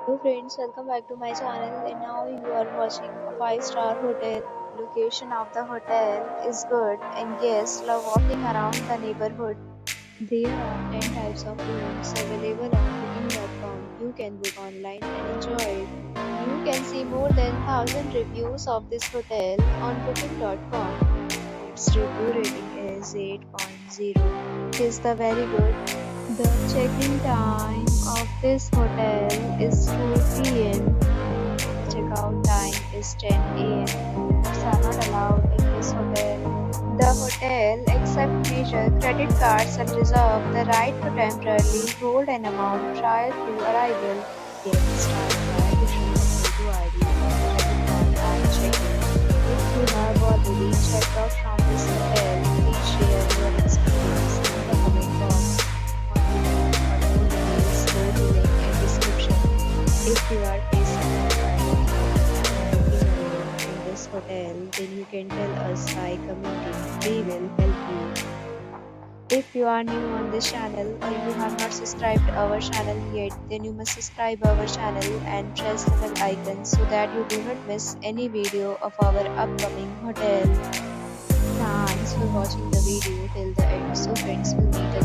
Hello friends, welcome back to my channel and now you are watching a 5-star hotel. Location of the hotel is good and guests love walking around the neighborhood. There are 10 types of rooms available on booking.com. You can book online and enjoy it. You can see more than 1000 reviews of this hotel on booking.com. Its review rating is 8.0. It is the very good. The check-in time of this hotel is 4 p.m. Check-out time is 10 a.m. Pets are not allowed in this hotel. The hotel accepts major credit cards and reserves the right to temporarily hold an amount prior to arrival. Guests are required to show a photo ID or credit card at check-in. If you have already checked out from this hotel, please share your experience in the comment box. If you are facing a problem and booking a room in this hotel, then you can tell us by commenting. We will help you. If you are new on this channel or you have not subscribed our channel yet, then you must subscribe our channel and press the bell icon so that you do not miss any video of our upcoming hotel. Thanks for watching the video till the end. So friends, will meet again.